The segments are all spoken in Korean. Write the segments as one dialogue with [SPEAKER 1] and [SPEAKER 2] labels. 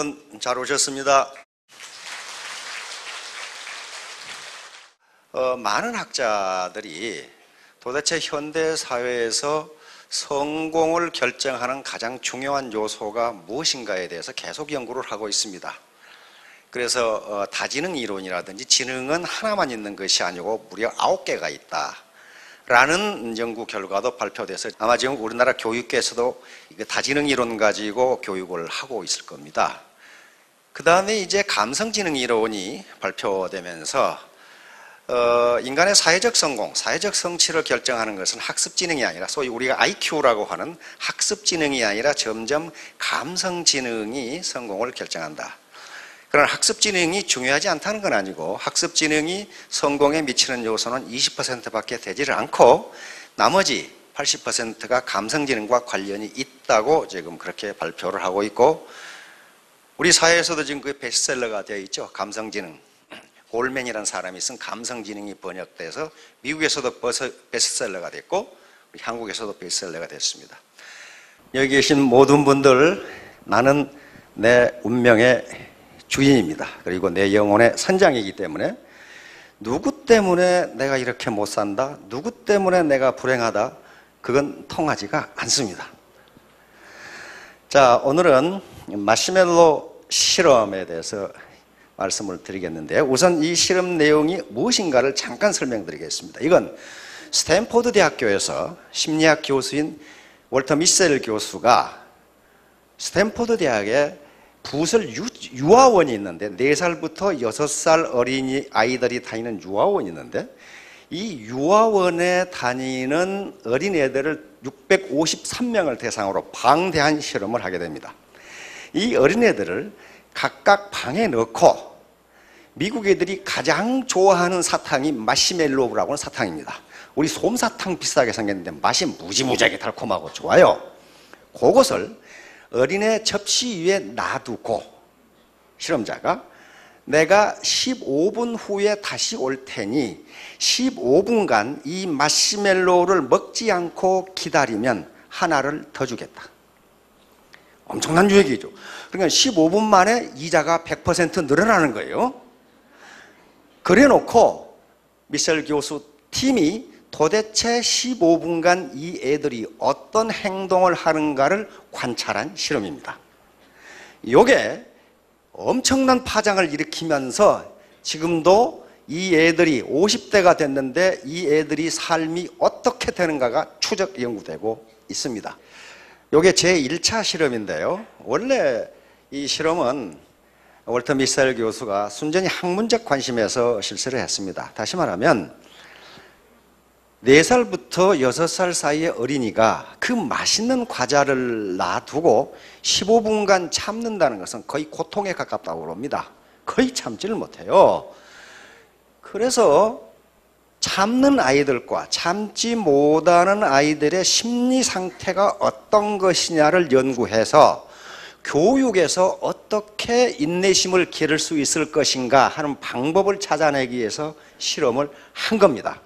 [SPEAKER 1] 여러분 잘 오셨습니다. 많은 학자들이 도대체 현대 사회에서 성공을 결정하는 가장 중요한 요소가 무엇인가에 대해서 계속 연구를 하고 있습니다. 그래서 다지능 이론이라든지 지능은 하나만 있는 것이 아니고 무려 9개가 있다 라는 연구 결과도 발표돼서 아마 지금 우리나라 교육계에서도 다지능 이론 가지고 교육을 하고 있을 겁니다. 그 다음에 이제 감성지능 이론이 발표되면서 인간의 사회적 성공, 사회적 성취를 결정하는 것은 학습지능이 아니라 소위 우리가 IQ라고 하는 학습지능이 아니라 점점 감성지능이 성공을 결정한다. 그러나 학습지능이 중요하지 않다는 건 아니고 학습지능이 성공에 미치는 요소는 20%밖에 되지를 않고 나머지 80%가 감성지능과 관련이 있다고 지금 그렇게 발표를 하고 있고 우리 사회에서도 지금 그 베스트셀러가 되어 있죠. 감성지능. 골맨이라는 사람이 쓴 감성지능이 번역돼서 미국에서도 베스트셀러가 됐고 우리 한국에서도 베스트셀러가 됐습니다. 여기 계신 모든 분들 나는 내 운명의 주인입니다. 그리고 내 영혼의 선장이기 때문에 누구 때문에 내가 이렇게 못 산다, 누구 때문에 내가 불행하다, 그건 통하지가 않습니다. 자, 오늘은 마시멜로 실험에 대해서 말씀을 드리겠는데요. 우선 이 실험 내용이 무엇인가를 잠깐 설명드리겠습니다. 이건 스탠포드 대학교에서 심리학 교수인 월터 미셀 교수가 스탠포드 대학에 부설 유아원이 있는데 4살부터 6살 어린이 아이들이 다니는 유아원이 있는데 이 유아원에 다니는 어린애들을 653명을 대상으로 방대한 실험을 하게 됩니다. 이 어린애들을 각각 방에 넣고 미국 애들이 가장 좋아하는 사탕이 마시멜로우라고 하는 사탕입니다. 우리 솜사탕 비슷하게 생겼는데 맛이 무지무지하게 달콤하고 좋아요. 그것을 어린애 접시 위에 놔두고 실험자가 내가 15분 후에 다시 올 테니 15분간 이 마시멜로우를 먹지 않고 기다리면 하나를 더 주겠다. 엄청난 유익이죠. 그러니까 15분 만에 이자가 100% 늘어나는 거예요. 그래 놓고 미셀 교수 팀이 도대체 15분간 이 애들이 어떤 행동을 하는가를 관찰한 실험입니다. 이게 엄청난 파장을 일으키면서 지금도 이 애들이 50대가 됐는데 이 애들이 삶이 어떻게 되는가가 추적 연구되고 있습니다. 이게 제1차 실험인데요. 원래 이 실험은 월터 미셀 교수가 순전히 학문적 관심에서 실시를 했습니다. 다시 말하면 4살부터 6살 사이의 어린이가 그 맛있는 과자를 놔두고 15분간 참는다는 것은 거의 고통에 가깝다고 합니다. 거의 참지를 못해요. 그래서 참는 아이들과 참지 못하는 아이들의 심리 상태가 어떤 것이냐를 연구해서 교육에서 어떻게 인내심을 기를 수 있을 것인가 하는 방법을 찾아내기 위해서 실험을 한 겁니다.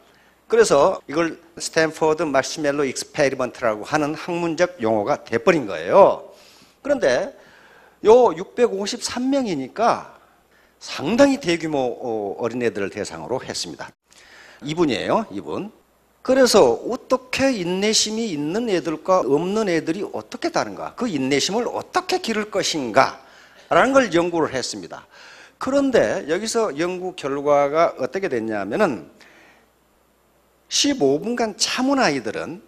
[SPEAKER 1] 그래서 이걸 스탠포드 마시멜로 익스페리먼트라고 하는 학문적 용어가 돼버린 거예요. 그런데 요 653명이니까 상당히 대규모 어린애들을 대상으로 했습니다. 이분이에요, 이분. 그래서 어떻게 인내심이 있는 애들과 없는 애들이 어떻게 다른가, 그 인내심을 어떻게 기를 것인가 라는 걸 연구를 했습니다. 그런데 여기서 연구 결과가 어떻게 됐냐면은 15분간 참은 아이들은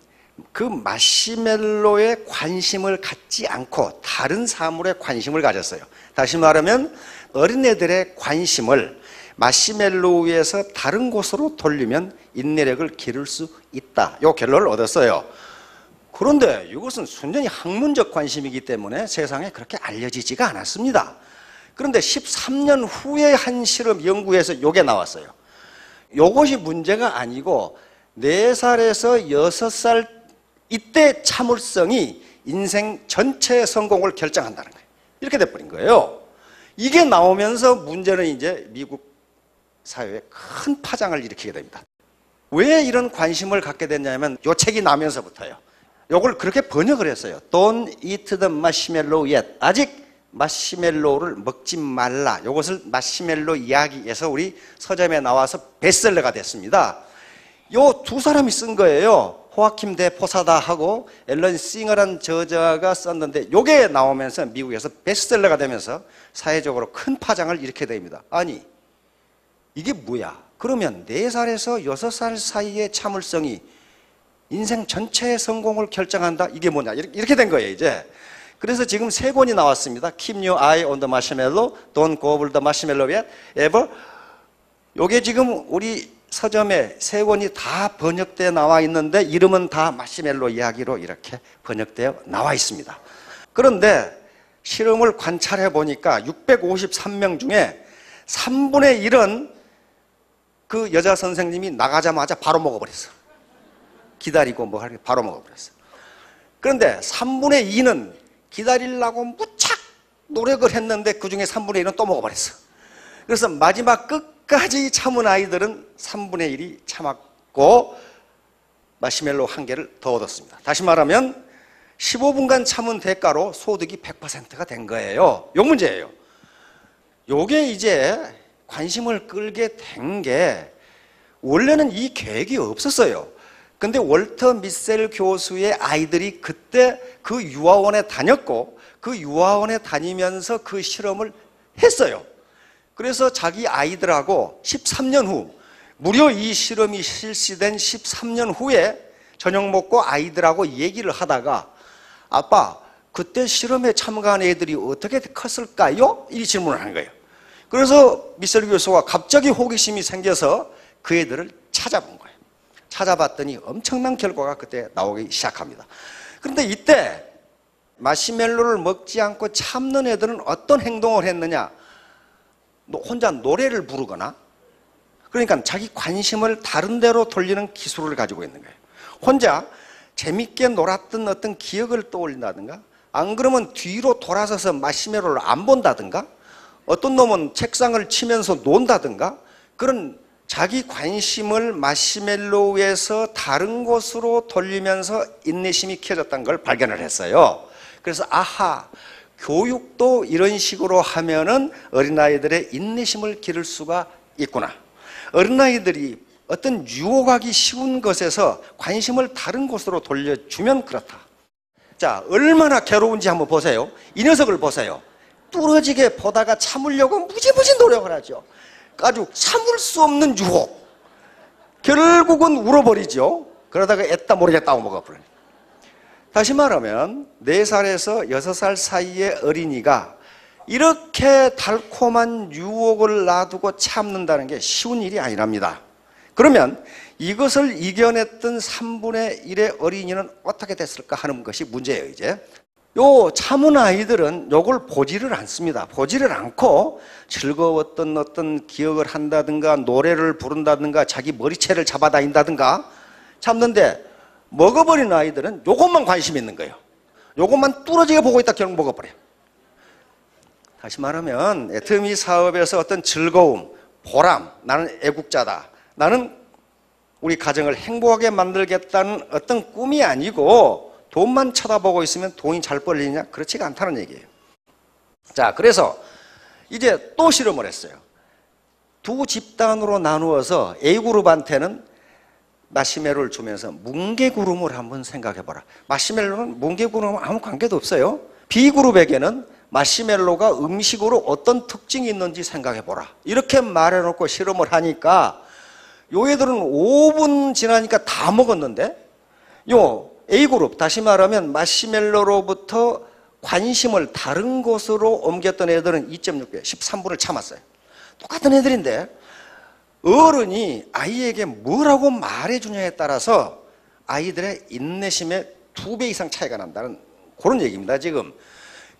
[SPEAKER 1] 그 마시멜로에 관심을 갖지 않고 다른 사물에 관심을 가졌어요. 다시 말하면 어린애들의 관심을 마시멜로에서 다른 곳으로 돌리면 인내력을 기를 수 있다. 이 결론을 얻었어요. 그런데 이것은 순전히 학문적 관심이기 때문에 세상에 그렇게 알려지지가 않았습니다. 그런데 13년 후에 한 실험 연구에서 이게 나왔어요. 이것이 문제가 아니고 4살에서 6살 이때 참을성이 인생 전체의 성공을 결정한다는 거예요. 이렇게 돼버린 거예요. 이게 나오면서 문제는 이제 미국 사회에 큰 파장을 일으키게 됩니다. 왜 이런 관심을 갖게 됐냐면 이 책이 나면서부터요. 이걸 그렇게 번역을 했어요. Don't eat the marshmallow yet. 아직 마시멜로우를 먹지 말라. 이것을 마시멜로 이야기에서 우리 서점에 나와서 베스트셀러가 됐습니다. 요 두 사람이 쓴 거예요. 호아킴 대 포사다하고 앨런 싱어라는 저자가 썼는데 요게 나오면서 미국에서 베스트셀러가 되면서 사회적으로 큰 파장을 일으키게 됩니다. 아니 이게 뭐야? 그러면 4살에서 6살 사이의 참을성이 인생 전체의 성공을 결정한다? 이게 뭐냐? 이렇게 된 거예요 이제. 그래서 지금 3권이 나왔습니다. Keep your eye on the marshmallow, Don't go over the marshmallow yet, ever. 요게 지금 우리 서점에 3권이 다 번역되어 나와 있는데 이름은 다 마시멜로 이야기로 이렇게 번역되어 나와 있습니다. 그런데 실험을 관찰해 보니까 653명 중에 3분의 1은 그 여자 선생님이 나가자마자 바로 먹어버렸어. 기다리고 뭐 할 게 바로 먹어버렸어. 그런데 3분의 2는 기다리려고 무척 노력을 했는데 그 중에 3분의 1은 또 먹어버렸어. 그래서 마지막 끝까지 참은 아이들은 3분의 1이 참았고 마시멜로 1개를 더 얻었습니다. 다시 말하면 15분간 참은 대가로 소득이 100%가 된 거예요. 요 문제예요. 요게 이제 관심을 끌게 된 게 원래는 이 계획이 없었어요. 근데 월터 미셀 교수의 아이들이 그때 그 유아원에 다녔고 그 유아원에 다니면서 그 실험을 했어요. 그래서 자기 아이들하고 13년 후 무려 이 실험이 실시된 13년 후에 저녁 먹고 아이들하고 얘기를 하다가 아빠 그때 실험에 참가한 애들이 어떻게 컸을까요? 이 질문을 한 거예요. 그래서 미셀 교수가 갑자기 호기심이 생겨서 그 애들을 찾아본 거예요. 찾아봤더니 엄청난 결과가 그때 나오기 시작합니다. 그런데 이때 마시멜로를 먹지 않고 참는 애들은 어떤 행동을 했느냐? 혼자 노래를 부르거나 그러니까 자기 관심을 다른 데로 돌리는 기술을 가지고 있는 거예요. 혼자 재밌게 놀았던 어떤 기억을 떠올린다든가 안 그러면 뒤로 돌아서서 마시멜로를 안 본다든가 어떤 놈은 책상을 치면서 논다든가 그런 자기 관심을 마시멜로우에서 다른 곳으로 돌리면서 인내심이 켜졌다는 걸 발견을 했어요. 그래서 아하, 교육도 이런 식으로 하면은 어린아이들의 인내심을 기를 수가 있구나. 어린아이들이 어떤 유혹하기 쉬운 것에서 관심을 다른 곳으로 돌려주면 그렇다. 자, 얼마나 괴로운지 한번 보세요. 이 녀석을 보세요. 뚫어지게 보다가 참으려고 무지무지 노력을 하죠. 아주 참을 수 없는 유혹. 결국은 울어버리죠. 그러다가 애따 모르겠다 하고 먹어버려요. 다시 말하면 4살에서 6살 사이의 어린이가 이렇게 달콤한 유혹을 놔두고 참는다는 게 쉬운 일이 아니랍니다. 그러면 이것을 이겨냈던 3분의 1의 어린이는 어떻게 됐을까 하는 것이 문제예요. 이제 요 참은 아이들은 요걸 보지를 않습니다. 보지를 않고 즐거웠던 어떤 기억을 한다든가 노래를 부른다든가 자기 머리채를 잡아다닌다든가 참는데 먹어버린 아이들은 요것만 관심 있는 거예요. 요것만 뚫어지게 보고 있다 결국 먹어버려요. 다시 말하면 애터미 사업에서 어떤 즐거움, 보람, 나는 애국자다. 나는 우리 가정을 행복하게 만들겠다는 어떤 꿈이 아니고 돈만 쳐다보고 있으면 돈이 잘 벌리냐? 그렇지가 않다는 얘기예요. 자, 그래서 이제 또 실험을 했어요. 두 집단으로 나누어서 A그룹한테는 마시멜로를 주면서 뭉게구름을 한번 생각해봐라. 마시멜로는 뭉게구름은 아무 관계도 없어요. B그룹에게는 마시멜로가 음식으로 어떤 특징이 있는지 생각해보라. 이렇게 말해놓고 실험을 하니까 요 애들은 5분 지나니까 다 먹었는데 요 A그룹, 다시 말하면 마시멜로로부터 관심을 다른 곳으로 옮겼던 애들은 2.6배, 13분을 참았어요. 똑같은 애들인데 어른이 아이에게 뭐라고 말해주냐에 따라서 아이들의 인내심에 2배 이상 차이가 난다는 그런 얘기입니다, 지금.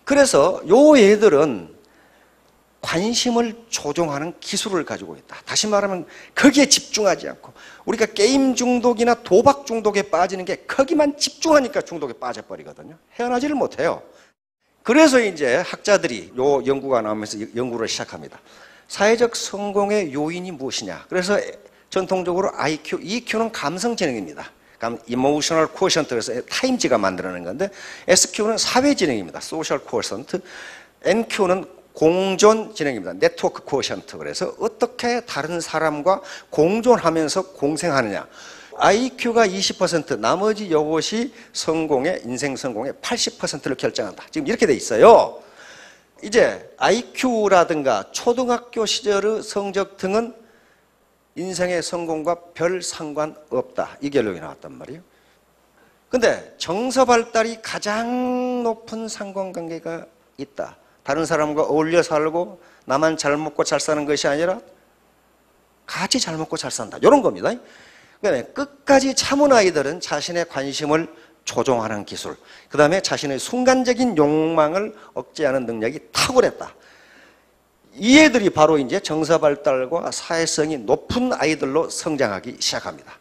[SPEAKER 1] 그래서 요 애들은 관심을 조종하는 기술을 가지고 있다. 다시 말하면 거기에 집중하지 않고 우리가 게임 중독이나 도박 중독에 빠지는 게 거기만 집중하니까 중독에 빠져버리거든요. 헤어나지를 못해요. 그래서 이제 학자들이 요 연구가 나오면서 연구를 시작합니다. 사회적 성공의 요인이 무엇이냐. 그래서 전통적으로 IQ, EQ는 감성지능입니다. Emotional Quotient, 그래서 타임지가 만들어낸 건데 SQ는 사회지능입니다. Social Quotient. NQ는 공존 지능입니다. 네트워크 코어션트. 그래서 어떻게 다른 사람과 공존하면서 공생하느냐. IQ가 20%, 나머지 이것이 성공의, 인생 성공의 80%를 결정한다. 지금 이렇게 돼 있어요. 이제 IQ라든가 초등학교 시절의 성적 등은 인생의 성공과 별 상관없다. 이 결론이 나왔단 말이에요. 근데 정서 발달이 가장 높은 상관관계가 있다. 다른 사람과 어울려 살고 나만 잘 먹고 잘 사는 것이 아니라 같이 잘 먹고 잘 산다. 이런 겁니다. 그다음에 끝까지 참은 아이들은 자신의 관심을 조종하는 기술, 그 다음에 자신의 순간적인 욕망을 억제하는 능력이 탁월했다. 이 애들이 바로 이제 정서 발달과 사회성이 높은 아이들로 성장하기 시작합니다.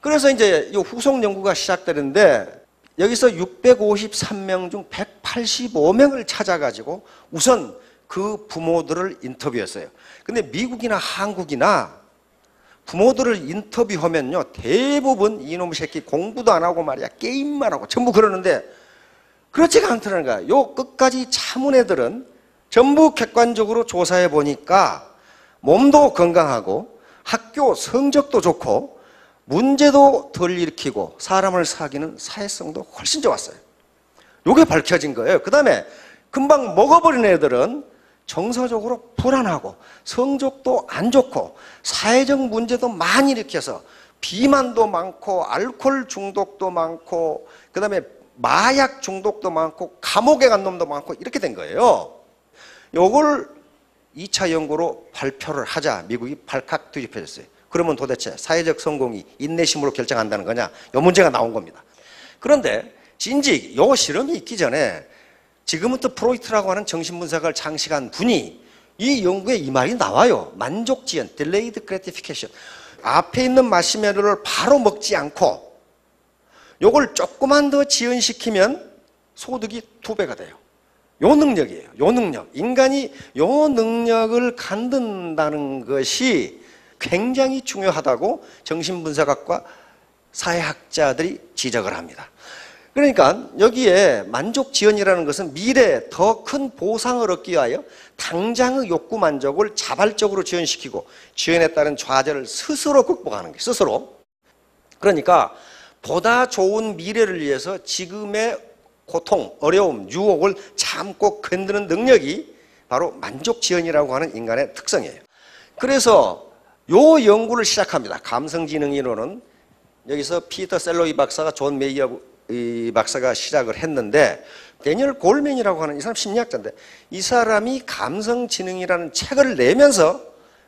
[SPEAKER 1] 그래서 이제 이 후속 연구가 시작되는데 여기서 653명 중 185명을 찾아가지고 우선 그 부모들을 인터뷰했어요. 근데 미국이나 한국이나 부모들을 인터뷰하면요, 대부분 이놈의 새끼 공부도 안 하고 말이야, 게임만 하고 전부 그러는데 그렇지가 않더라는 거야. 요 끝까지 참은 애들은 전부 객관적으로 조사해 보니까 몸도 건강하고 학교 성적도 좋고 문제도 덜 일으키고 사람을 사귀는 사회성도 훨씬 좋았어요. 요게 밝혀진 거예요. 그 다음에 금방 먹어버린 애들은 정서적으로 불안하고 성적도 안 좋고 사회적 문제도 많이 일으켜서 비만도 많고 알코올 중독도 많고 그 다음에 마약 중독도 많고 감옥에 간 놈도 많고 이렇게 된 거예요. 요걸 2차 연구로 발표를 하자 미국이 발칵 뒤집혀졌어요. 그러면 도대체 사회적 성공이 인내심으로 결정한다는 거냐? 요 문제가 나온 겁니다. 그런데 진즉 요 실험이 있기 전에 지금부터 프로이트라고 하는 정신분석을 장식한 분이 이 연구에 이 말이 나와요. 만족지연, delayed gratification. 앞에 있는 마시멜로를 바로 먹지 않고 요걸 조금만 더 지연시키면 소득이 2배가 돼요. 요 능력이에요. 요 능력. 인간이 요 능력을 갖는다는 것이 굉장히 중요하다고 정신분석학과 사회학자들이 지적을 합니다. 그러니까 여기에 만족지연이라는 것은 미래에 더 큰 보상을 얻기 위하여 당장의 욕구 만족을 자발적으로 지연시키고 지연에 따른 좌절을 스스로 극복하는 거예요. 스스로. 그러니까 보다 좋은 미래를 위해서 지금의 고통, 어려움, 유혹을 참고 견디는 능력이 바로 만족지연이라고 하는 인간의 특성이에요. 그래서 요 연구를 시작합니다. 감성지능이론은 여기서 피터 셀로이 박사가 존 메이어 이 박사가 시작을 했는데 데니얼 골맨이라고 하는 이 사람 심리학자인데 이 사람이 감성지능이라는 책을 내면서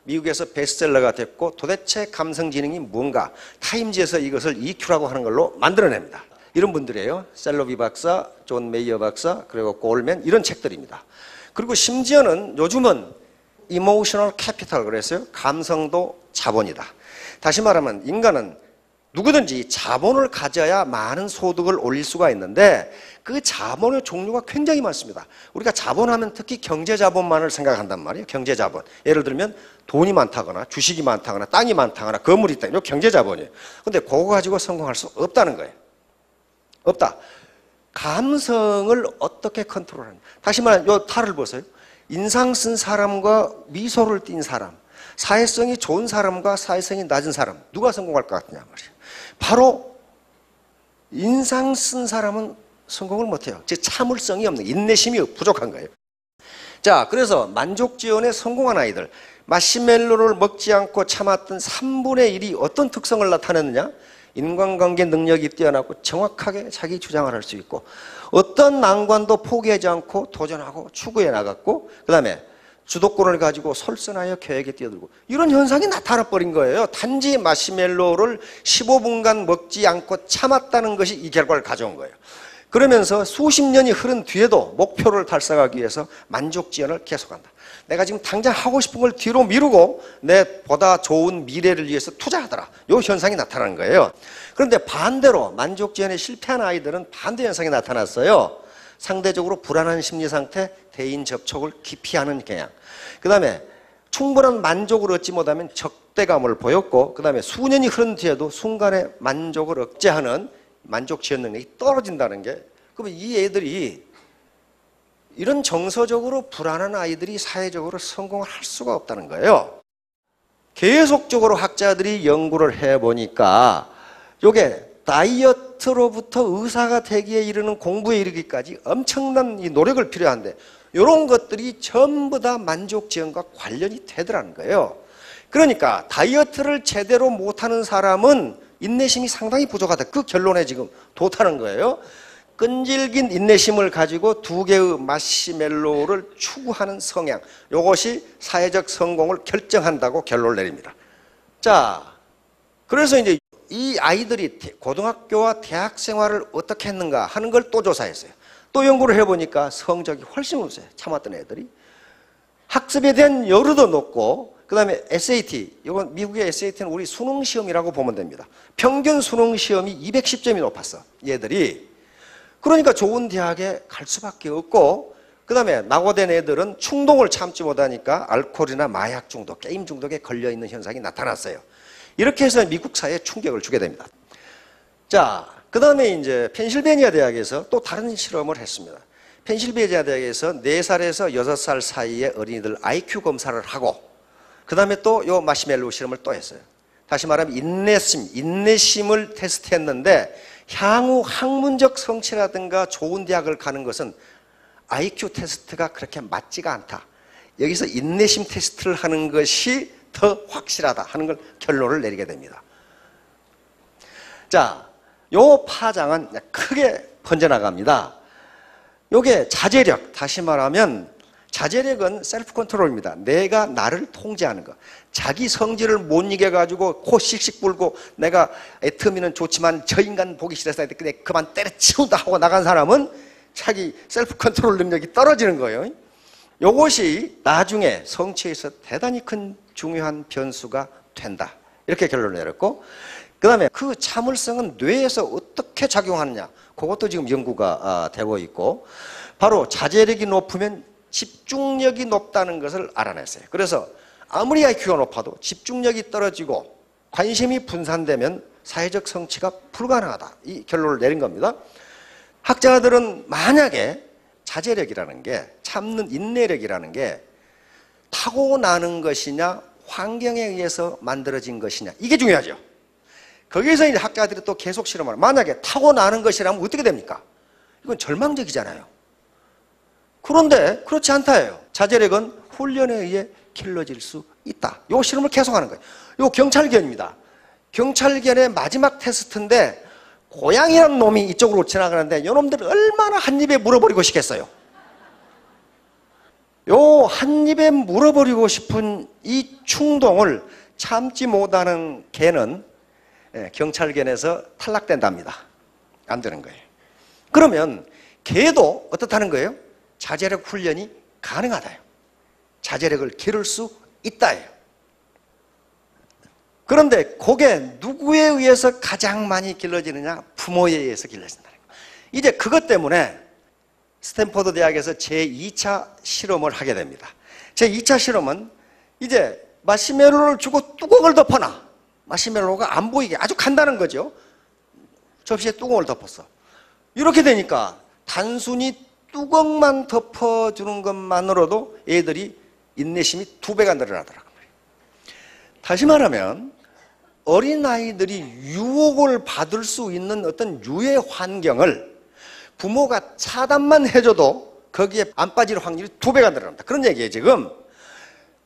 [SPEAKER 1] 미국에서 베스트셀러가 됐고 도대체 감성지능이 뭔가 타임지에서 이것을 EQ라고 하는 걸로 만들어냅니다. 이런 분들이에요. 셀로비 박사, 존 메이어 박사, 그리고 골맨 이런 책들입니다. 그리고 심지어는 요즘은 이모셔널 캐피탈 그랬어요. 감성도 자본이다. 다시 말하면 인간은 누구든지 자본을 가져야 많은 소득을 올릴 수가 있는데 그 자본의 종류가 굉장히 많습니다. 우리가 자본하면 특히 경제자본만을 생각한단 말이에요. 경제자본. 예를 들면 돈이 많다거나 주식이 많다거나 땅이 많다거나 건물이 있다. 이거 경제자본이에요. 근데 그거 가지고 성공할 수 없다는 거예요. 없다. 감성을 어떻게 컨트롤하는가. 다시 말하면 요 탈을 보세요. 인상 쓴 사람과 미소를 띈 사람, 사회성이 좋은 사람과 사회성이 낮은 사람 누가 성공할 것 같냐 말이에요. 바로 인상 쓴 사람은 성공을 못해요. 즉 참을성이 없는 인내심이 부족한 거예요. 자, 그래서 만족지연에 성공한 아이들 마시멜로를 먹지 않고 참았던 3분의 1이 어떤 특성을 나타내느냐? 인간관계 능력이 뛰어나고 정확하게 자기 주장을 할 수 있고 어떤 난관도 포기하지 않고 도전하고 추구해 나갔고 그 다음에 주도권을 가지고 솔선하여 계획에 뛰어들고 이런 현상이 나타나 버린 거예요. 단지 마시멜로를 15분간 먹지 않고 참았다는 것이 이 결과를 가져온 거예요. 그러면서 수십 년이 흐른 뒤에도 목표를 달성하기 위해서 만족지연을 계속한다. 내가 지금 당장 하고 싶은 걸 뒤로 미루고 내 보다 좋은 미래를 위해서 투자하더라. 이 현상이 나타나는 거예요. 그런데 반대로 만족지연에 실패한 아이들은 반대 현상이 나타났어요. 상대적으로 불안한 심리 상태, 대인 접촉을 기피하는 경향. 그 다음에 충분한 만족을 얻지 못하면 적대감을 보였고 그 다음에 수년이 흐른 뒤에도 순간의 만족을 억제하는 만족지연 능력이 떨어진다는 게 그러면 이 애들이 이런 정서적으로 불안한 아이들이 사회적으로 성공을 할 수가 없다는 거예요. 계속적으로 학자들이 연구를 해보니까 이게 다이어트로부터 의사가 되기에 이르는 공부에 이르기까지 엄청난 이 노력을 필요한데 이런 것들이 전부 다 만족 지형과 관련이 되더라는 거예요. 그러니까 다이어트를 제대로 못하는 사람은 인내심이 상당히 부족하다. 그 결론에 지금 도달하는 거예요. 끈질긴 인내심을 가지고 2개의 마시멜로우를 추구하는 성향, 이것이 사회적 성공을 결정한다고 결론을 내립니다. 자, 그래서 이제 이 아이들이 고등학교와 대학 생활을 어떻게 했는가 하는 걸 또 조사했어요. 또 연구를 해보니까 성적이 훨씬 우수해요. 참았던 애들이. 학습에 대한 여유도 높고, 그 다음에 SAT, 이건 미국의 SAT는 우리 수능시험이라고 보면 됩니다. 평균 수능시험이 210점이 높았어, 얘들이. 그러니까 좋은 대학에 갈 수밖에 없고, 그 다음에 낙오된 애들은 충동을 참지 못하니까 알코올이나 마약 중독, 게임 중독에 걸려있는 현상이 나타났어요. 이렇게 해서 미국 사회에 충격을 주게 됩니다. 자, 그 다음에 이제 펜실베니아 대학에서 또 다른 실험을 했습니다. 펜실베니아 대학에서 4살에서 6살 사이의 어린이들 IQ 검사를 하고, 그 다음에 또 요 마시멜로우 실험을 또 했어요. 다시 말하면 인내심을 테스트했는데 향후 학문적 성취라든가 좋은 대학을 가는 것은 IQ 테스트가 그렇게 맞지가 않다. 여기서 인내심 테스트를 하는 것이 더 확실하다 하는 걸 결론을 내리게 됩니다. 자, 요 파장은 크게 번져나갑니다. 요게 자제력, 다시 말하면 자제력은 셀프 컨트롤입니다. 내가 나를 통제하는 것. 자기 성질을 못 이겨가지고 코 씩씩 불고 내가 애터미는 좋지만 저 인간 보기 싫어서 그냥 그만 때려치운다 하고 나간 사람은 자기 셀프 컨트롤 능력이 떨어지는 거예요. 이것이 나중에 성취에서 대단히 큰 중요한 변수가 된다. 이렇게 결론을 내렸고, 그 다음에 그 참을성은 뇌에서 어떻게 작용하느냐, 그것도 지금 연구가 되고 있고, 바로 자제력이 높으면 집중력이 높다는 것을 알아냈어요. 그래서 아무리 IQ가 높아도 집중력이 떨어지고 관심이 분산되면 사회적 성취가 불가능하다. 이 결론을 내린 겁니다. 학자들은 만약에 자제력이라는 게, 참는 인내력이라는 게 타고나는 것이냐 환경에 의해서 만들어진 것이냐, 이게 중요하죠. 거기에서 이제 학자들이 또 계속 실험을, 만약에 타고나는 것이라면 어떻게 됩니까? 이건 절망적이잖아요. 그런데 그렇지 않다예요. 자제력은 훈련에 의해 길러질 수 있다. 이 실험을 계속하는 거예요. 이 경찰견입니다. 경찰견의 마지막 테스트인데 고양이라는 놈이 이쪽으로 지나가는데 이놈들 얼마나 한 입에 물어버리고 싶겠어요. 요 한 입에 물어버리고 싶은 이 충동을 참지 못하는 개는 경찰견에서 탈락된답니다. 안 되는 거예요. 그러면 개도 어떻다는 거예요? 자제력 훈련이 가능하다요. 자제력을 기를 수 있다예요. 그런데 그게 누구에 의해서 가장 많이 길러지느냐? 부모에 의해서 길러진다는 거예요. 이제 그것 때문에 스탠퍼드 대학에서 제2차 실험을 하게 됩니다. 제2차 실험은 이제 마시멜로를 주고 뚜껑을 덮어놔. 마시멜로가 안 보이게, 아주 간단한 거죠. 접시에 뚜껑을 덮었어. 이렇게 되니까 단순히 뚜껑만 덮어주는 것만으로도 애들이 인내심이 2배가 늘어나더라고요. 다시 말하면 어린아이들이 유혹을 받을 수 있는 어떤 유해 환경을 부모가 차단만 해줘도 거기에 안 빠질 확률이 2배가 늘어납니다. 그런 얘기예요. 지금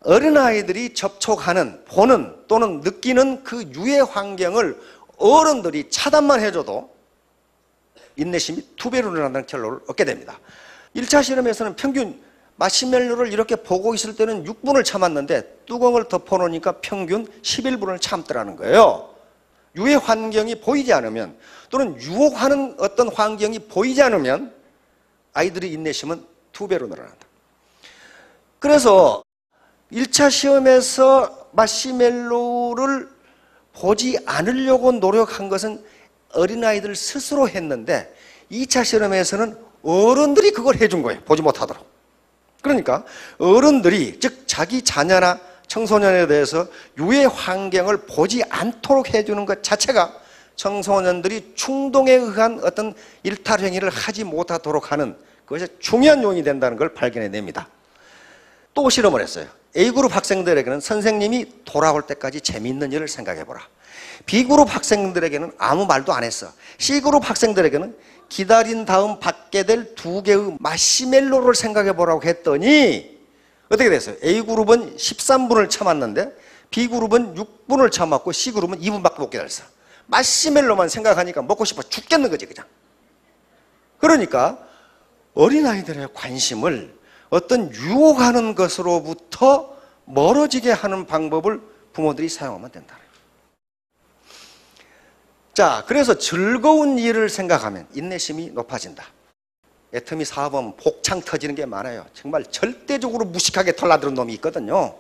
[SPEAKER 1] 어린아이들이 접촉하는, 보는 또는 느끼는 그 유해 환경을 어른들이 차단만 해줘도 인내심이 2배로 늘어난다는 결론을 얻게 됩니다. 1차 실험에서는 평균 마시멜로를 이렇게 보고 있을 때는 6분을 참았는데 뚜껑을 덮어놓으니까 평균 11분을 참더라는 거예요. 유해 환경이 보이지 않으면, 또는 유혹하는 어떤 환경이 보이지 않으면 아이들의 인내심은 2배로 늘어난다. 그래서 1차 시험에서 마시멜로를 보지 않으려고 노력한 것은 어린아이들 스스로 했는데 2차 실험에서는 어른들이 그걸 해준 거예요. 보지 못하도록. 그러니까 어른들이, 즉 자기 자녀나 청소년에 대해서 유해 환경을 보지 않도록 해주는 것 자체가 청소년들이 충동에 의한 어떤 일탈 행위를 하지 못하도록 하는 그것이 중요한 요인이 된다는 걸 발견해냅니다. 또 실험을 했어요. A그룹 학생들에게는 선생님이 돌아올 때까지 재미있는 일을 생각해보라. B그룹 학생들에게는 아무 말도 안 했어. C그룹 학생들에게는 기다린 다음 받게 될 2개의 마시멜로를 생각해보라고 했더니 어떻게 됐어요? A그룹은 13분을 참았는데 B그룹은 6분을 참았고 C그룹은 2분밖에 못 기다렸어. 마시멜로만 생각하니까 먹고 싶어 죽겠는 거지 그냥. 그러니까 어린아이들의 관심을 어떤 유혹하는 것으로부터 멀어지게 하는 방법을 부모들이 사용하면 된다. 자, 그래서 즐거운 일을 생각하면 인내심이 높아진다. 애터미 사업은 복창 터지는 게 많아요. 정말 절대적으로 무식하게 털나드는 놈이 있거든요.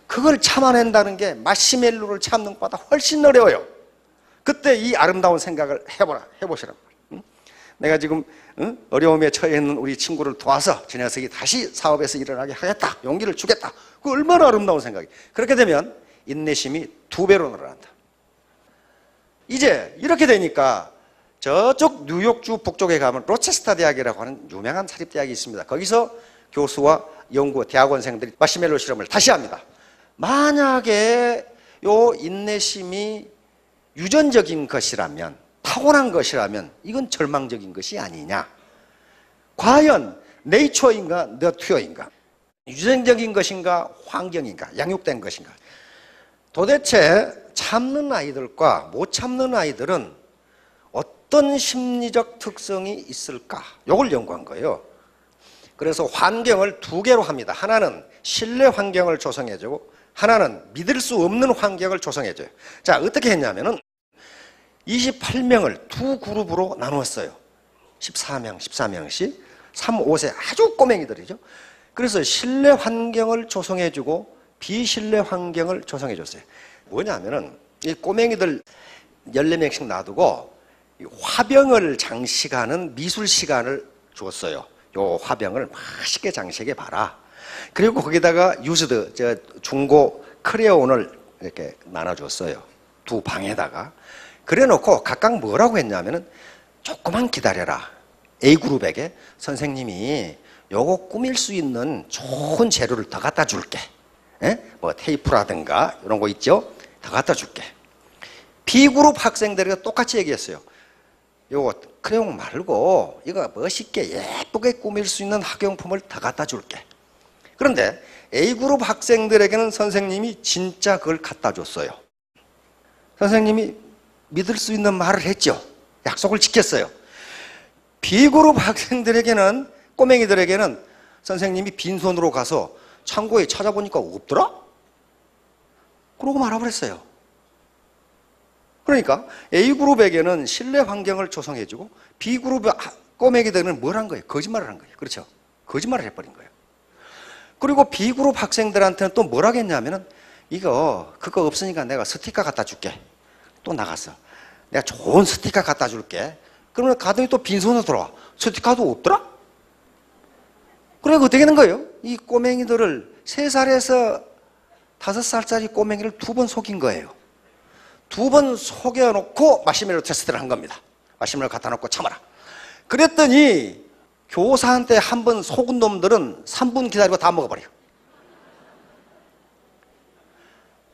[SPEAKER 1] 그걸 참아낸다는 게 마시멜로를 참는 것보다 훨씬 어려워요. 그때 이 아름다운 생각을 해보시란 말이에요. 내가 지금 어려움에 처해 있는 우리 친구를 도와서 저 녀석이 다시 사업에서 일어나게 하겠다. 용기를 주겠다. 그 얼마나 아름다운 생각이. 그렇게 되면 인내심이 2배로 늘어난다. 이제 이렇게 되니까 저쪽 뉴욕주 북쪽에 가면 로체스터 대학이라고 하는 유명한 사립대학이 있습니다. 거기서 교수와 연구 대학원생들이 마시멜로 실험을 다시 합니다. 만약에 요 인내심이 유전적인 것이라면, 타고난 것이라면 이건 절망적인 것이 아니냐. 과연 네이처인가 너튜어인가, 유전적인 것인가 환경인가, 양육된 것인가. 도대체 참는 아이들과 못 참는 아이들은 어떤 심리적 특성이 있을까? 이걸 연구한 거예요. 그래서 환경을 2개로 합니다. 하나는 신뢰 환경을 조성해주고 하나는 믿을 수 없는 환경을 조성해줘요. 자, 어떻게 했냐면은 28명을 2그룹으로 나누었어요. 14명씩 3, 5세 아주 꼬맹이들이죠. 그래서 신뢰 환경을 조성해주고 비신뢰 환경을 조성해줬어요. 뭐냐면은 이 꼬맹이들 14명씩 놔두고 화병을 장식하는 미술 시간을 줬어요. 요 화병을 맛있게 장식해 봐라. 그리고 거기다가 유스드, 중고 크레온을 이렇게 나눠줬어요. 2방에다가. 그래 놓고 각각 뭐라고 했냐면은 조금만 기다려라. A그룹에게 선생님이 요거 꾸밀 수 있는 좋은 재료를 더 갖다 줄게. 뭐 테이프라든가 이런 거 있죠? 더 갖다 줄게. B그룹 학생들에게 똑같이 얘기했어요. 요거 크레용 말고 이거 멋있게 예쁘게 꾸밀 수 있는 학용품을 더 갖다 줄게. 그런데 A그룹 학생들에게는 선생님이 진짜 그걸 갖다 줬어요. 선생님이 믿을 수 있는 말을 했죠. 약속을 지켰어요. B그룹 학생들에게는, 꼬맹이들에게는 선생님이 빈손으로 가서 창고에 찾아보니까 없더라? 그러고 말아버렸어요. 그러니까 A그룹에게는 신뢰 환경을 조성해주고 B그룹 꼬맹이들은 뭘 한 거예요? 거짓말을 한 거예요. 그렇죠? 거짓말을 해버린 거예요. 그리고 B그룹 학생들한테는 또 뭘 하겠냐면은 그거 없으니까 내가 스티커 갖다 줄게. 또 나갔어. 내가 좋은 스티커 갖다 줄게. 그러면 가더니 또 빈손으로 돌아와. 스티커도 없더라? 그래, 어떻게 되는 거예요? 이 꼬맹이들을 3살에서 5살짜리 꼬맹이를 2번 속인 거예요. 2번 속여놓고 마시멜로 테스트를 한 겁니다. 마시멜로 갖다 놓고 참아라. 그랬더니 교사한테 한 번 속은 놈들은 3분 기다리고 다 먹어버려요.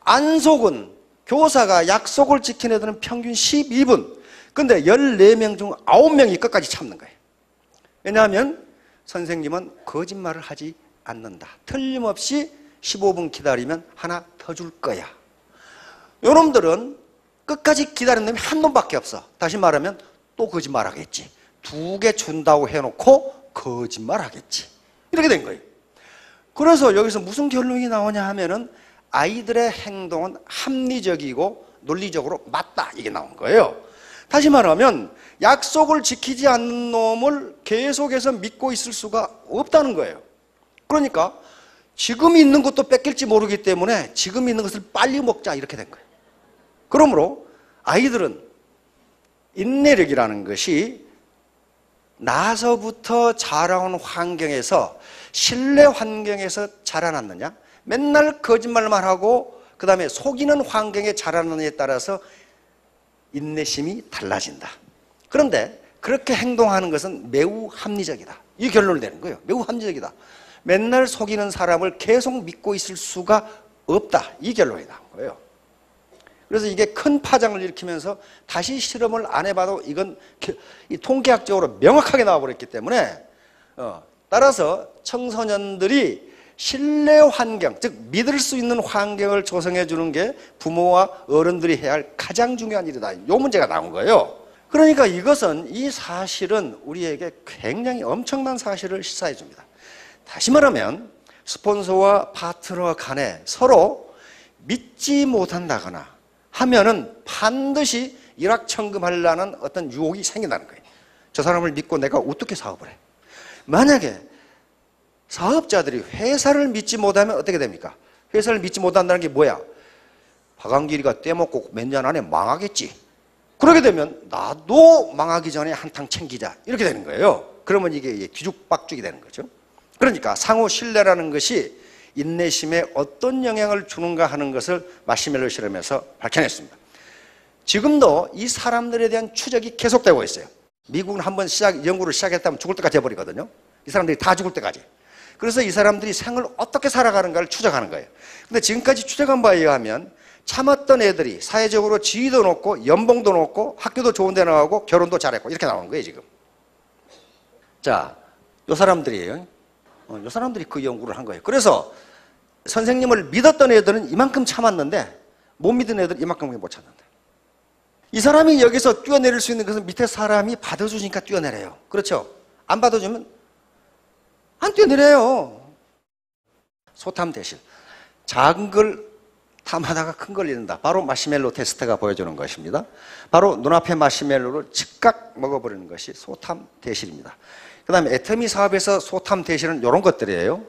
[SPEAKER 1] 안 속은 교사가 약속을 지킨 애들은 평균 12분. 근데 14명 중 9명이 끝까지 참는 거예요. 왜냐하면 선생님은 거짓말을 하지 않는다. 틀림없이 15분 기다리면 하나 더 줄 거야. 요놈들은 끝까지 기다린 놈이 한 놈밖에 없어. 다시 말하면 또 거짓말하겠지. 2개 준다고 해놓고 거짓말하겠지. 이렇게 된 거예요. 그래서 여기서 무슨 결론이 나오냐 하면은 아이들의 행동은 합리적이고 논리적으로 맞다, 이게 나온 거예요. 다시 말하면 약속을 지키지 않는 놈을 계속해서 믿고 있을 수가 없다는 거예요. 그러니까 지금 있는 것도 뺏길지 모르기 때문에 지금 있는 것을 빨리 먹자, 이렇게 된 거예요. 그러므로 아이들은 인내력이라는 것이 나서부터 자라온 환경에서, 신뢰 환경에서 자라났느냐, 맨날 거짓말만 하고 그 다음에 속이는 환경에 자라느냐에 따라서 인내심이 달라진다. 그런데 그렇게 행동하는 것은 매우 합리적이다. 이 결론이 되는 거예요. 매우 합리적이다. 맨날 속이는 사람을 계속 믿고 있을 수가 없다. 이 결론이 나온 거예요. 그래서 이게 큰 파장을 일으키면서 다시 실험을 안 해봐도 이건 통계학적으로 명확하게 나와버렸기 때문에 따라서 청소년들이 신뢰 환경, 즉 믿을 수 있는 환경을 조성해 주는 게 부모와 어른들이 해야 할 가장 중요한 일이다. 이 문제가 나온 거예요. 그러니까 이것은 이 사실은 우리에게 굉장히 엄청난 사실을 시사해 줍니다. 다시 말하면 스폰서와 파트너 간에 서로 믿지 못한다거나 하면은 반드시 일확천금하려는 어떤 유혹이 생긴다는 거예요. 저 사람을 믿고 내가 어떻게 사업을 해? 만약에 사업자들이 회사를 믿지 못하면 어떻게 됩니까? 회사를 믿지 못한다는 게 뭐야? 박한길이가 떼먹고 몇 년 안에 망하겠지. 그러게 되면 나도 망하기 전에 한탕 챙기자. 이렇게 되는 거예요. 그러면 이게 뒤죽박죽이 되는 거죠. 그러니까 상호 신뢰라는 것이 인내심에 어떤 영향을 주는가 하는 것을 마시멜로 실험에서 밝혀냈습니다. 지금도 이 사람들에 대한 추적이 계속되고 있어요. 미국은 한번 연구를 시작했다면 죽을 때까지 해버리거든요. 이 사람들이 다 죽을 때까지. 그래서 이 사람들이 생을 어떻게 살아가는가를 추적하는 거예요. 근데 지금까지 추적한 바에 의하면 참았던 애들이 사회적으로 지위도 높고 연봉도 높고 학교도 좋은 데 나가고 결혼도 잘했고 이렇게 나오는 거예요 지금. 자, 요 사람들이에요. 요 사람들이 그 연구를 한 거예요. 그래서 선생님을 믿었던 애들은 이만큼 참았는데 못 믿은 애들은 이만큼 못 참는다. 이 사람이 여기서 뛰어내릴 수 있는 것은 밑에 사람이 받아주니까 뛰어내려요. 그렇죠? 안 받아주면 안 뛰어내려요. 소탐 대실. 작은 걸 탐하다가 큰 걸 잃는다. 바로 마시멜로 테스트가 보여주는 것입니다. 바로 눈앞에 마시멜로를 즉각 먹어버리는 것이 소탐 대실입니다. 그 다음에 애터미 사업에서 소탐 대실은 이런 것들이에요.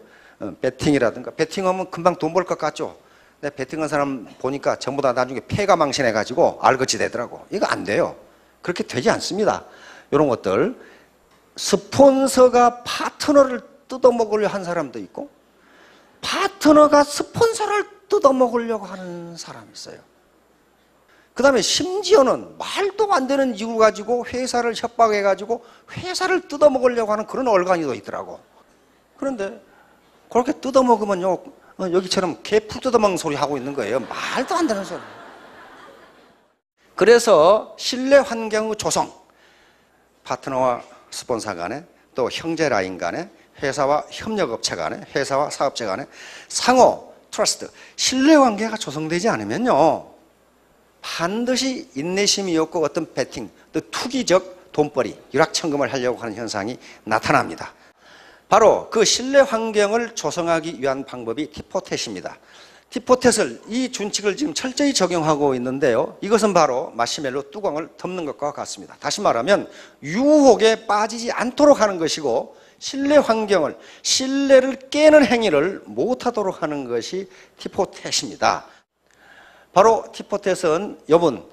[SPEAKER 1] 베팅이라든가. 베팅하면 금방 돈 벌 것 같죠? 근데 베팅한 사람 보니까 전부 다 나중에 폐가 망신해가지고 알거지 되더라고. 이거 안 돼요. 그렇게 되지 않습니다. 이런 것들. 스폰서가 파트너를 뜯어먹으려 한 사람도 있고 파트너가 스폰서를 뜯어먹으려고 하는 사람이 있어요. 그 다음에 심지어는 말도 안 되는 이유 가지고 회사를 협박해가지고 회사를 뜯어먹으려고 하는 그런 얼간이도 있더라고. 그런데 그렇게 뜯어먹으면요 여기처럼 개풀 뜯어먹는 소리 하고 있는 거예요. 말도 안 되는 소리. 그래서 신뢰 환경의 조성, 파트너와 스폰서 간에 또 형제 라인 간에 회사와 협력업체 간에 회사와 사업체 간에 상호 트러스트, 신뢰관계가 조성되지 않으면요 반드시 인내심이 없고 어떤 베팅, 또 투기적 돈벌이, 일확천금을 하려고 하는 현상이 나타납니다. 바로 그 신뢰 환경을 조성하기 위한 방법이 티포텟입니다. 티포텟을 이 준칙을 지금 철저히 적용하고 있는데요. 이것은 바로 마시멜로 뚜껑을 덮는 것과 같습니다. 다시 말하면 유혹에 빠지지 않도록 하는 것이고 신뢰 환경을, 신뢰를 깨는 행위를 못하도록 하는 것이 티포텟입니다. 바로 티포텟은 이분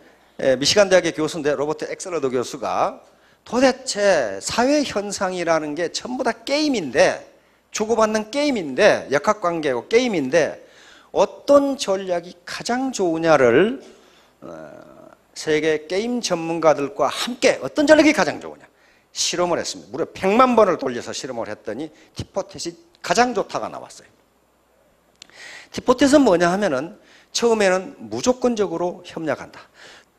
[SPEAKER 1] 미시간 대학의 교수인데 로버트 엑셀러드 교수가 도대체 사회 현상이라는 게 전부 다 게임인데, 주고받는 게임인데, 역학관계고 게임인데 어떤 전략이 가장 좋으냐를 세계 게임 전문가들과 함께 어떤 전략이 가장 좋으냐 실험을 했습니다. 무려 100만 번을 돌려서 실험을 했더니 티포텟이 가장 좋다가 나왔어요. 티포텟은 뭐냐 하면은 처음에는 무조건적으로 협력한다.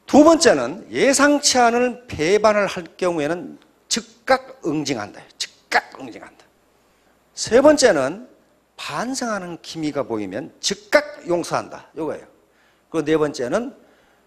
[SPEAKER 1] 두 번째는 예상치 않은 배반을 할 경우에는 즉각 응징한다. 즉각 응징한다. 세 번째는 반성하는 기미가 보이면 즉각 용서한다. 이거예요. 그리고 네 번째는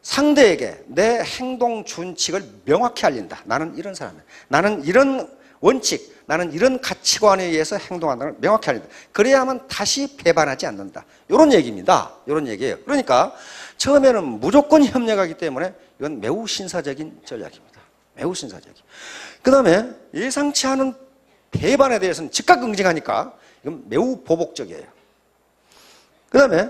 [SPEAKER 1] 상대에게 내 행동 준칙을 명확히 알린다. 나는 이런 사람이야. 나는 이런 원칙, 나는 이런 가치관에 의해서 행동한다는 걸 명확히 알린다. 그래야만 다시 배반하지 않는다. 이런 얘기입니다. 이런 얘기예요. 그러니까 처음에는 무조건 협력하기 때문에 이건 매우 신사적인 전략입니다. 매우 신사적인. 그 다음에 예상치 않은 배반에 대해서는 즉각 응징하니까 이건 매우 보복적이에요. 그 다음에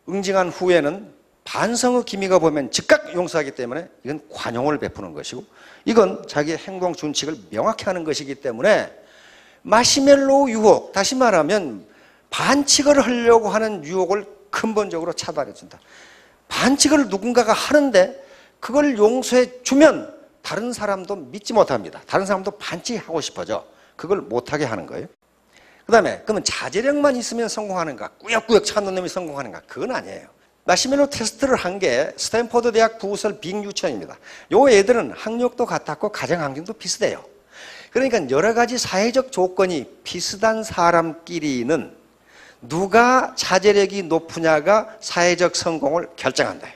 [SPEAKER 1] 응징한 후에는 반성의 기미가 보면 즉각 용서하기 때문에 이건 관용을 베푸는 것이고 이건 자기의 행동 준칙을 명확히 하는 것이기 때문에 마시멜로 유혹, 다시 말하면 반칙을 하려고 하는 유혹을 근본적으로 차단해준다. 반칙을 누군가가 하는데 그걸 용서해 주면 다른 사람도 믿지 못합니다. 다른 사람도 반칙하고 싶어져. 그걸 못하게 하는 거예요. 그 다음에 그러면 자제력만 있으면 성공하는가, 꾸역꾸역 찾는 놈이 성공하는가? 그건 아니에요. 마시멜로 테스트를 한 게 스탠포드 대학 부설 빅 유치원입니다. 요 애들은 학력도 같았고 가정 환경도 비슷해요. 그러니까 여러 가지 사회적 조건이 비슷한 사람끼리는 누가 자제력이 높으냐가 사회적 성공을 결정한다.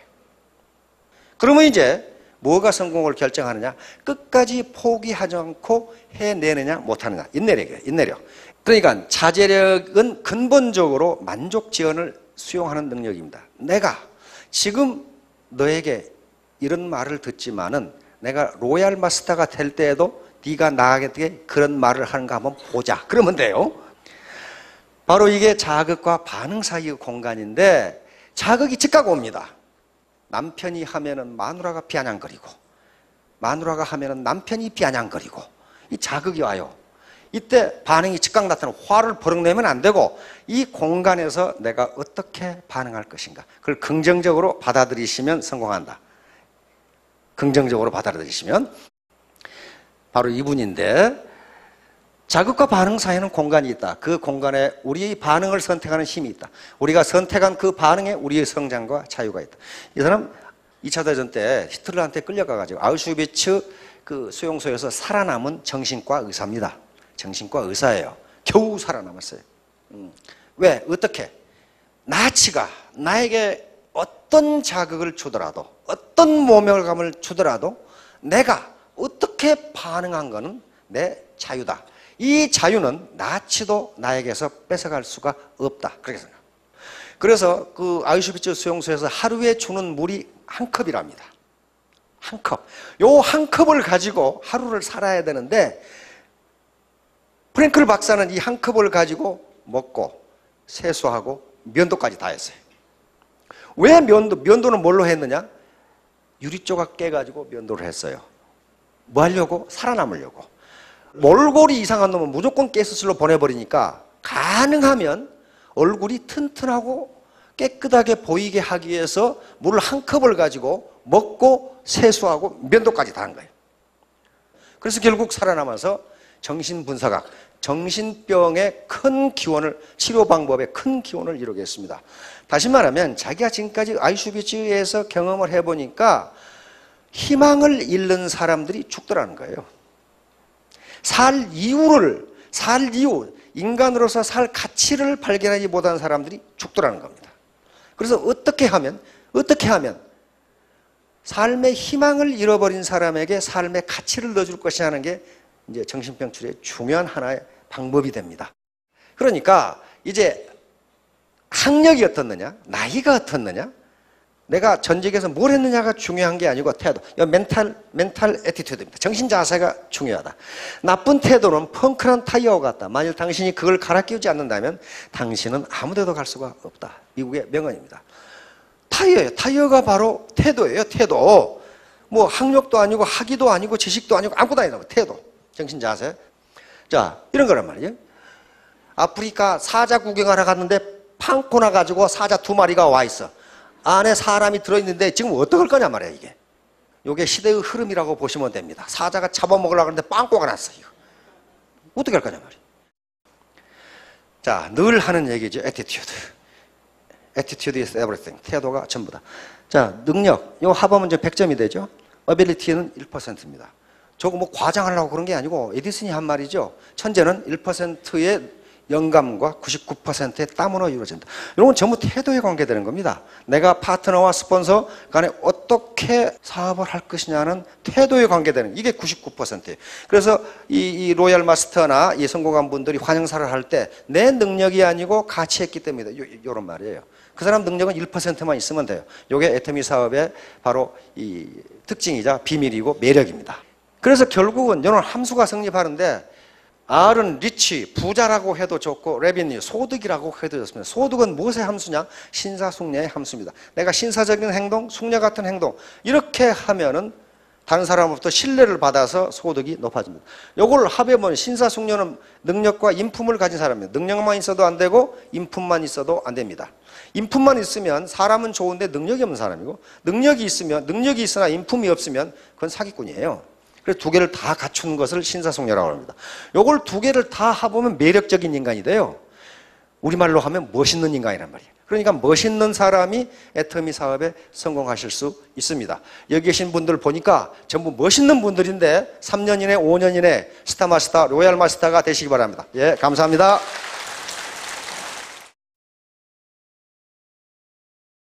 [SPEAKER 1] 그러면 이제 뭐가 성공을 결정하느냐? 끝까지 포기하지 않고 해내느냐 못하느냐. 인내력이에요. 인내력. 그러니까 자제력은 근본적으로 만족 지원을 수용하는 능력입니다. 내가 지금 너에게 이런 말을 듣지만은 내가 로얄 마스터가 될 때에도 네가 나에게 그런 말을 하는가 한번 보자. 그러면 돼요. 바로 이게 자극과 반응 사이의 공간인데 자극이 즉각 옵니다. 남편이 하면은 마누라가 비아냥거리고 마누라가 하면은 남편이 비아냥거리고 이 자극이 와요. 이때 반응이 즉각 나타나고 화를 버럭 내면 안 되고 이 공간에서 내가 어떻게 반응할 것인가 그걸 긍정적으로 받아들이시면 성공한다. 긍정적으로 받아들이시면 바로 이분인데 자극과 반응 사이에는 공간이 있다. 그 공간에 우리의 반응을 선택하는 힘이 있다. 우리가 선택한 그 반응에 우리의 성장과 자유가 있다. 이 사람 2차 대전 때 히틀러한테 끌려가가지고 아우슈비츠 그 수용소에서 살아남은 정신과 의사입니다. 정신과 의사예요. 겨우 살아남았어요. 왜? 어떻게? 나치가 나에게 어떤 자극을 주더라도 어떤 모멸감을 주더라도 내가 어떻게 반응한 것은 내 자유다. 이 자유는 나치도 나에게서 뺏어갈 수가 없다. 그렇게 생각합니다. 그래서 그 아우슈비츠 수용소에서 하루에 주는 물이 한 컵이랍니다. 한 컵. 요 한 컵을 가지고 하루를 살아야 되는데 프랭클 박사는 이 한 컵을 가지고 먹고 세수하고 면도까지 다 했어요. 왜 면도는 뭘로 했느냐? 유리조각 깨가지고 면도를 했어요. 뭐 하려고? 살아남으려고. 몰골이 이상한 놈은 무조건 가스실로 보내버리니까 가능하면 얼굴이 튼튼하고 깨끗하게 보이게 하기 위해서 물 한 컵을 가지고 먹고 세수하고 면도까지 다 한 거예요. 그래서 결국 살아남아서 정신분석학, 정신병의 큰 기원을, 치료 방법의 큰 기원을 이루게 했습니다. 다시 말하면 자기가 지금까지 아우슈비츠에서 경험을 해보니까 희망을 잃는 사람들이 죽더라는 거예요. 살 이유, 인간으로서 살 가치를 발견하지 못한 사람들이 죽더라는 겁니다. 그래서 어떻게 하면 삶의 희망을 잃어버린 사람에게 삶의 가치를 넣어줄 것이냐 하는 게 이제 정신병 치료의 중요한 하나의 방법이 됩니다. 그러니까 이제 학력이 어떻느냐, 나이가 어떻느냐, 내가 전직에서 뭘 했느냐가 중요한 게 아니고 태도, 멘탈 애티튜드입니다. 정신 자세가 중요하다. 나쁜 태도는 펑크난 타이어와 같다. 만일 당신이 그걸 갈아 끼우지 않는다면 당신은 아무 데도 갈 수가 없다. 미국의 명언입니다. 타이어예요. 타이어가 바로 태도예요. 태도. 뭐 학력도 아니고 학위도 아니고 지식도 아니고 아무것도 아니다. 태도. 정신 자세. 자, 이런 거란 말이에요. 아프리카 사자 구경하러 갔는데 판코나 가지고 사자 2마리가 와 있어. 안에 사람이 들어있는데 지금 어떡할 거냐 말이에요, 이게. 이게 시대의 흐름이라고 보시면 됩니다. 사자가 잡아먹으려고 하는데 빵꾸가 났어요. 어떻게 할 거냐 말이에요. 자, 늘 하는 얘기죠. attitude. attitude is everything. 태도가 전부다. 자, 능력. 요 합하면 이제 100점이 되죠. ability는 1%입니다. 저거 뭐 과장하려고 그런 게 아니고 에디슨이 한 말이죠. 천재는 1%의 영감과 99%의 땀으로 이루어진다. 이런 건 전부 태도에 관계되는 겁니다. 내가 파트너와 스폰서 간에 어떻게 사업을 할 것이냐는 태도에 관계되는, 이게 99%예요. 그래서 이 로얄 마스터나 이 성공한 분들이 환영사를 할 때 내 능력이 아니고 가치했기 때문이다. 이런 말이에요. 그 사람 능력은 1%만 있으면 돼요. 이게 애터미 사업의 바로 이 특징이자 비밀이고 매력입니다. 그래서 결국은 이런 함수가 성립하는데 R은 리치, 부자라고 해도 좋고 레비뉴, 소득이라고 해도 좋습니다. 소득은 무엇의 함수냐? 신사숙녀의 함수입니다. 내가 신사적인 행동, 숙녀 같은 행동 이렇게 하면은 다른 사람으로부터 신뢰를 받아서 소득이 높아집니다. 이걸 합해보면 신사숙녀는 능력과 인품을 가진 사람입니다. 능력만 있어도 안 되고 인품만 있어도 안 됩니다. 인품만 있으면 사람은 좋은데 능력이 없는 사람이고 능력이 있으나 인품이 없으면 그건 사기꾼이에요. 그래서 두 개를 다 갖춘 것을 신사숙녀라고 합니다. 요걸 두 개를 다 해보면 매력적인 인간이 돼요. 우리말로 하면 멋있는 인간이란 말이에요. 그러니까 멋있는 사람이 애터미 사업에 성공하실 수 있습니다. 여기 계신 분들 보니까 전부 멋있는 분들인데 3년 이내, 5년 이내 스타마스터, 로얄마스터가 되시기 바랍니다. 예, 감사합니다.